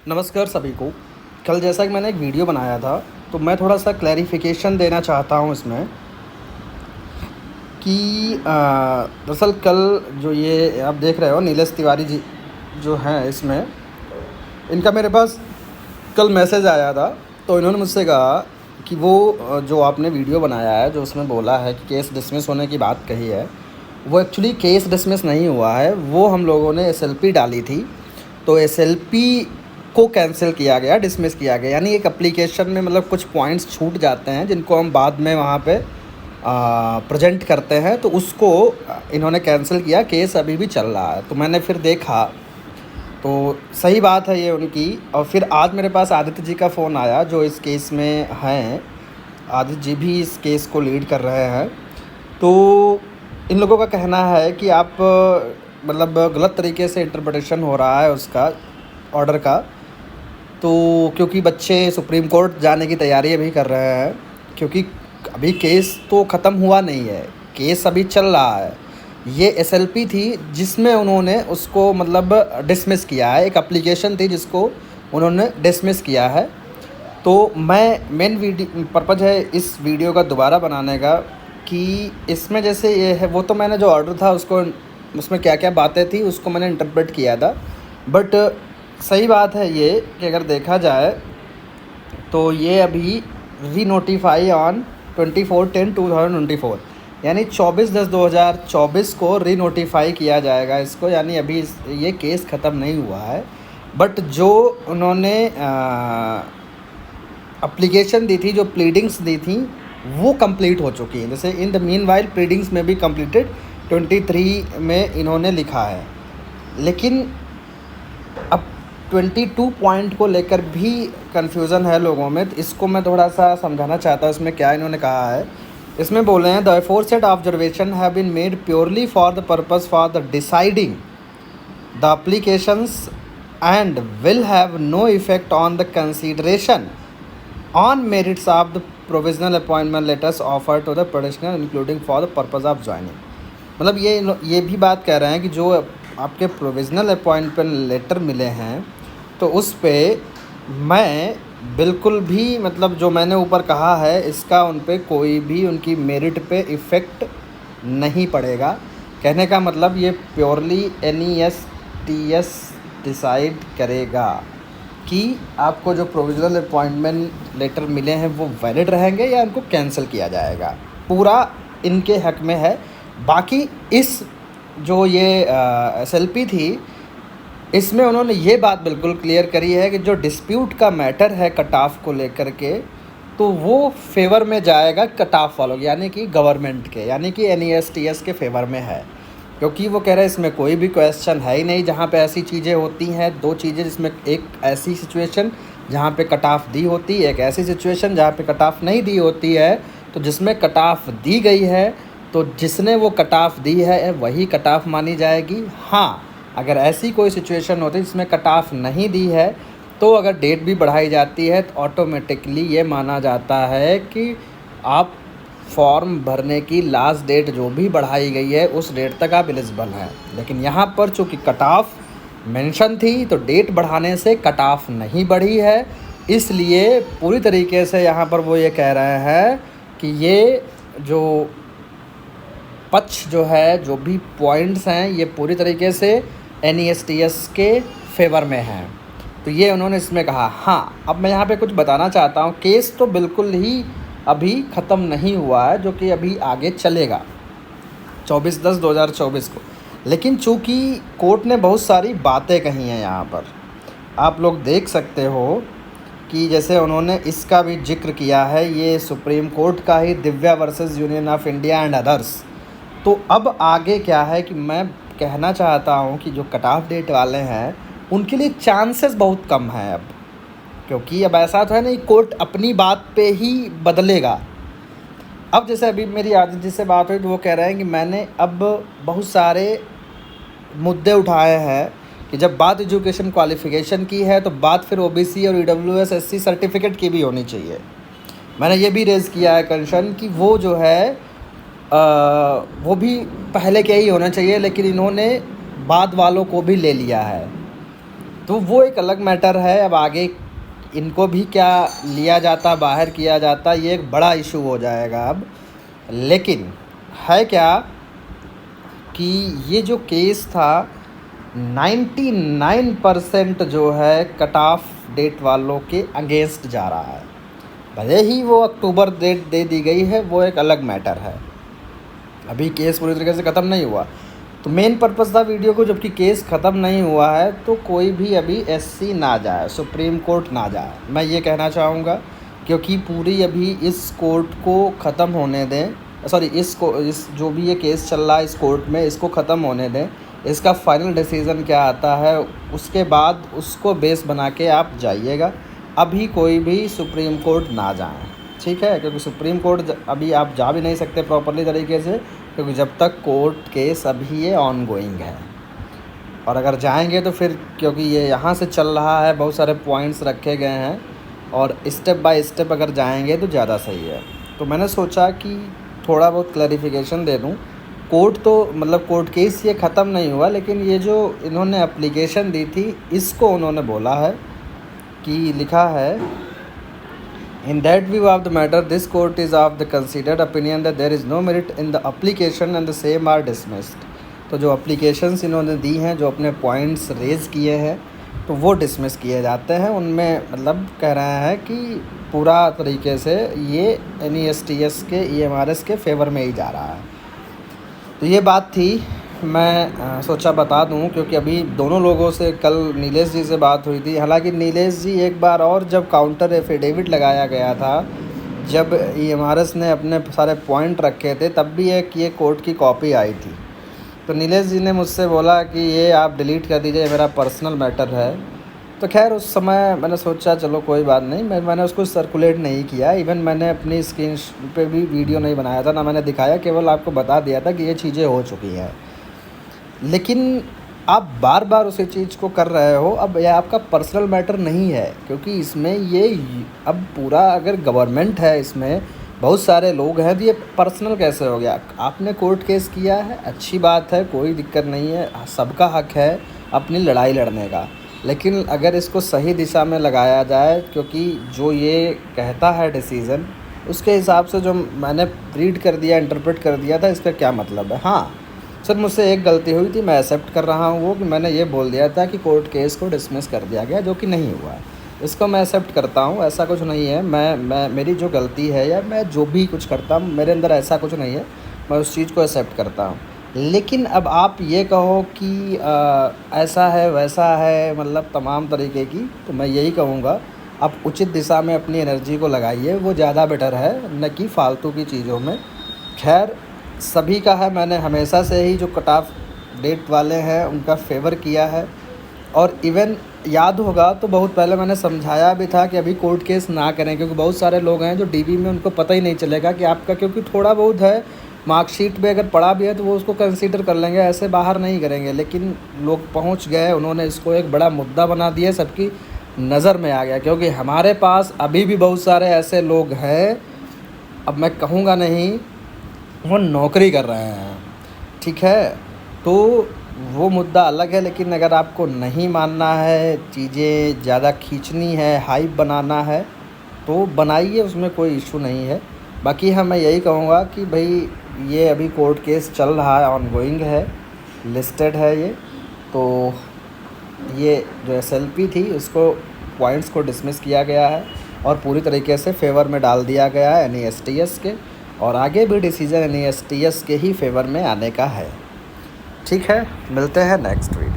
नमस्कार सभी को। कल जैसा कि मैंने एक वीडियो बनाया था, तो मैं थोड़ा सा क्लैरिफिकेशन देना चाहता हूँ इसमें कि दरअसल कल जो ये आप देख रहे हो नीलेश तिवारी जी जो हैं इसमें, इनका मेरे पास कल मैसेज आया था। तो इन्होंने मुझसे कहा कि वो जो आपने वीडियो बनाया है, जो उसमें बोला है कि केस डिसमिस होने की बात कही है, वो एक्चुअली केस डिसमिस नहीं हुआ है। वो हम लोगों ने एसएलपी डाली थी, तो एसएलपी को कैंसिल किया गया, डिसमिस किया गया। यानी एक एप्लीकेशन में मतलब कुछ पॉइंट्स छूट जाते हैं जिनको हम बाद में वहाँ पे प्रेजेंट करते हैं, तो उसको इन्होंने कैंसिल किया। केस अभी भी चल रहा है। तो मैंने फिर देखा तो सही बात है ये उनकी। और फिर आज मेरे पास आदित्य जी का फ़ोन आया जो इस केस में हैं। आदित्य जी भी इस केस को लीड कर रहे हैं। तो इन लोगों का कहना है कि आप मतलब गलत तरीके से इंटरप्रिटेशन हो रहा है उसका ऑर्डर का। तो क्योंकि बच्चे सुप्रीम कोर्ट जाने की तैयारी अभी कर रहे हैं, क्योंकि अभी केस तो ख़त्म हुआ नहीं है, केस अभी चल रहा है। ये एसएलपी थी जिसमें उन्होंने उसको मतलब डिसमिस किया है। एक एप्लीकेशन थी जिसको उन्होंने डिसमिस किया है। तो मैं मेन वीडियो पर्पज़ है इस वीडियो का दोबारा बनाने का कि इसमें जैसे ये है, वो तो मैंने जो ऑर्डर था उसको, उसमें क्या क्या बातें थी उसको मैंने इंटरप्रेट किया था। बट सही बात है ये कि अगर देखा जाए तो ये अभी री नोटिफाई ऑन 24/10/2024, यानी 24/10/2024 को री नोटिफाई किया जाएगा इसको। यानी अभी ये केस ख़त्म नहीं हुआ है। बट जो उन्होंने एप्लीकेशन दी थी, जो प्लीडिंग्स दी थी, वो कंप्लीट हो चुकी हैं। जैसे in the mean while pleadings में भी कंप्लीटेड 23 में इन्होंने लिखा है। लेकिन अब 22 पॉइंट को लेकर भी कन्फ्यूज़न है लोगों में, तो इसको मैं थोड़ा सा समझाना चाहता हूँ। इसमें क्या इन्होंने कहा है, इसमें बोले हैं the aforesaid observation have been made purely for the purpose for the deciding the applications and will have no effect on the consideration on merits of the provisional appointment letters offer to the professional including for the purpose of joining. मतलब ये भी बात कह रहे हैं कि जो आपके प्रोविजनल अपॉइंटमेंट लेटर मिले हैं, तो उस पे मैं बिल्कुल भी मतलब जो मैंने ऊपर कहा है इसका उन पे कोई भी उनकी मेरिट पे इफ़ेक्ट नहीं पड़ेगा। कहने का मतलब ये प्योरली NESTS डिसाइड करेगा कि आपको जो प्रोविजनल अपॉइंटमेंट लेटर मिले हैं वो वैलिड रहेंगे या उनको कैंसिल किया जाएगा। पूरा इनके हक में है। बाकी इस जो ये SLP थी, इसमें उन्होंने ये बात बिल्कुल क्लियर करी है कि जो डिस्प्यूट का मैटर है कट ऑफ को लेकर के, तो वो फेवर में जाएगा कट ऑफ वालों के, यानी कि गवर्नमेंट के, यानी कि NESTS के फेवर में है। क्योंकि वो कह रहे हैं इसमें कोई भी क्वेश्चन है ही नहीं जहाँ पे ऐसी चीज़ें होती हैं। दो चीज़ें, जिसमें एक ऐसी सिचुएशन जहाँ पे कट ऑफ दी होती है, एक ऐसी सिचुएशन जहाँ पे कट ऑफ नहीं दी होती है। तो जिसमें कट ऑफ दी गई है, तो जिसने वो कट ऑफ दी है वही कट ऑफ मानी जाएगी। हाँ, अगर ऐसी कोई सिचुएशन होती है जिसमें कट ऑफ नहीं दी है, तो अगर डेट भी बढ़ाई जाती है तो ऑटोमेटिकली ये माना जाता है कि आप फॉर्म भरने की लास्ट डेट जो भी बढ़ाई गई है उस डेट तक आप एलिजिबल हैं। लेकिन यहाँ पर चूँकि कट ऑफ मेंशन थी, तो डेट बढ़ाने से कट ऑफ नहीं बढ़ी है। इसलिए पूरी तरीके से यहाँ पर वो ये कह रहे हैं कि ये जो पक्ष जो है, जो भी पॉइंट्स हैं, ये पूरी तरीके से NESTS के फेवर में हैं। तो ये उन्होंने इसमें कहा। हाँ, अब मैं यहाँ पे कुछ बताना चाहता हूँ। केस तो बिल्कुल ही अभी ख़त्म नहीं हुआ है, जो कि अभी आगे चलेगा 24/10/2024 को। लेकिन चूँकि कोर्ट ने बहुत सारी बातें कही हैं यहाँ पर, आप लोग देख सकते हो कि जैसे उन्होंने इसका भी जिक्र किया है, ये सुप्रीम कोर्ट का ही Divya versus union of India and others. तो अब आगे क्या है कि मैं कहना चाहता हूँ कि जो कट ऑफ डेट वाले हैं उनके लिए चांसेस बहुत कम हैं अब, क्योंकि अब ऐसा तो है नहीं कोर्ट अपनी बात पे ही बदलेगा। अब जैसे अभी मेरी आदित्य जी से बात हुई तो वो कह रहे हैं कि मैंने अब बहुत सारे मुद्दे उठाए हैं कि जब बात एजुकेशन क्वालिफ़िकेशन की है तो बात फिर OBC और EWS SC सर्टिफिकेट की भी होनी चाहिए। मैंने ये भी रेज़ किया है कंसर्न कि वो जो है वो भी पहले के ही होना चाहिए, लेकिन इन्होंने बाद वालों को भी ले लिया है। तो वो एक अलग मैटर है। अब आगे इनको भी क्या लिया जाता, बाहर किया जाता, ये एक बड़ा इशू हो जाएगा अब। लेकिन है क्या कि ये जो केस था 99% जो है कट ऑफ डेट वालों के अगेंस्ट जा रहा है। भले ही वो अक्टूबर डेट दे दी गई है, वो एक अलग मैटर है, अभी केस पूरी तरीके से ख़त्म नहीं हुआ। तो मेन पर्पज़ था वीडियो को, जबकि केस ख़त्म नहीं हुआ है तो कोई भी अभी एससी ना जाए, सुप्रीम कोर्ट ना जाए, मैं ये कहना चाहूँगा। क्योंकि पूरी अभी इस कोर्ट को ख़त्म होने दें, सॉरी इस जो भी ये केस चल रहा है इस कोर्ट में, इसको ख़त्म होने दें। इसका फाइनल डिसीज़न क्या आता है उसके बाद उसको बेस बना के आप जाइएगा। अभी कोई भी सुप्रीम कोर्ट ना जाए, ठीक है, क्योंकि सुप्रीम कोर्ट अभी आप जा भी नहीं सकते प्रॉपरली तरीके से, क्योंकि जब तक कोर्ट केस अभी ये ऑन गोइंग है। और अगर जाएंगे तो फिर, क्योंकि ये यहाँ से चल रहा है, बहुत सारे पॉइंट्स रखे गए हैं और स्टेप बाय स्टेप अगर जाएंगे तो ज़्यादा सही है। तो मैंने सोचा कि थोड़ा बहुत क्लैरिफिकेशन दे दूँ। कोर्ट तो मतलब कोर्ट केस ये ख़त्म नहीं हुआ, लेकिन ये जो इन्होंने एप्लीकेशन दी थी इसको उन्होंने बोला है कि लिखा है, In that view of the matter, this court is of the considered opinion that there is no merit in the application and the same are dismissed। तो जो applications इन्होंने दी हैं, जो अपने points raise किए हैं, तो वो dismiss किए जाते हैं। उनमें मतलब कह रहे हैं कि पूरा तरीके से ये NESTS के EMRS के फेवर में ही जा रहा है। तो ये बात थी, मैं सोचा बता दूं, क्योंकि अभी दोनों लोगों से कल नीलेश जी से बात हुई थी। हालांकि नीलेश जी एक बार और जब काउंटर एफिडेविट लगाया गया था, जब EMRS ने अपने सारे पॉइंट रखे थे, तब भी एक ये कोर्ट की कॉपी आई थी। तो नीलेश जी ने मुझसे बोला कि ये आप डिलीट कर दीजिए, मेरा पर्सनल मैटर है। तो खैर उस समय मैंने सोचा चलो कोई बात नहीं, मैंने उसको सर्कुलेट नहीं किया। इवन मैंने अपनी स्क्रीन पे भी वीडियो नहीं बनाया था, ना मैंने दिखाया, केवल आपको बता दिया था कि ये चीज़ें हो चुकी हैं। लेकिन आप बार बार उसी चीज़ को कर रहे हो। अब यह आपका पर्सनल मैटर नहीं है, क्योंकि इसमें ये अब पूरा अगर गवर्नमेंट है, इसमें बहुत सारे लोग हैं, तो ये पर्सनल कैसे हो गया? आपने कोर्ट केस किया है, अच्छी बात है, कोई दिक्कत नहीं है, सबका हक है अपनी लड़ाई लड़ने का। लेकिन अगर इसको सही दिशा में लगाया जाए, क्योंकि जो ये कहता है डिसीज़न, उसके हिसाब से जो मैंने रीड कर दिया, इंटरप्रेट कर दिया था, इसका क्या मतलब है। हाँ सर, मुझसे एक गलती हुई थी, मैं एक्सेप्ट कर रहा हूँ वो, कि मैंने ये बोल दिया था कि कोर्ट केस को डिसमिस कर दिया गया, जो कि नहीं हुआ है। इसको मैं एक्सेप्ट करता हूँ, ऐसा कुछ नहीं है। मैं मेरी जो गलती है या मैं जो भी कुछ करता हूँ, मेरे अंदर ऐसा कुछ नहीं है, मैं उस चीज़ को एक्सेप्ट करता हूँ। लेकिन अब आप ये कहो कि ऐसा है वैसा है, मतलब तमाम तरीके की, तो मैं यही कहूँगा आप उचित दिशा में अपनी एनर्जी को लगाइए, वो ज़्यादा बेटर है, न कि फालतू की चीज़ों में। खैर सभी का है, मैंने हमेशा से ही जो कट ऑफ डेट वाले हैं उनका फेवर किया है। और इवन याद होगा तो बहुत पहले मैंने समझाया भी था कि अभी कोर्ट केस ना करें, क्योंकि बहुत सारे लोग हैं जो डीबी में उनको पता ही नहीं चलेगा कि आपका, क्योंकि थोड़ा बहुत है मार्कशीट पे अगर पड़ा भी है तो वो उसको कंसीडर कर लेंगे, ऐसे बाहर नहीं करेंगे। लेकिन लोग पहुंच गए, उन्होंने इसको एक बड़ा मुद्दा बना दिया, सबकी नज़र में आ गया। क्योंकि हमारे पास अभी भी बहुत सारे ऐसे लोग हैं, अब मैं कहूँगा नहीं, वो नौकरी कर रहे हैं, ठीक है, तो वो मुद्दा अलग है। लेकिन अगर आपको नहीं मानना है, चीज़ें ज़्यादा खींचनी है, हाइप बनाना है, तो बनाइए, उसमें कोई इशू नहीं है। बाकी हाँ, मैं यही कहूँगा कि भाई ये अभी कोर्ट केस चल रहा है, ऑनगोइंग है, लिस्टेड है ये, तो ये जो SLP थी उसको पॉइंट्स को डिसमिस किया गया है और पूरी तरीके से फेवर में डाल दिया गया है NESTS के, और आगे भी डिसीजन NESTS के ही फेवर में आने का है। ठीक है, मिलते हैं नेक्स्ट वीक।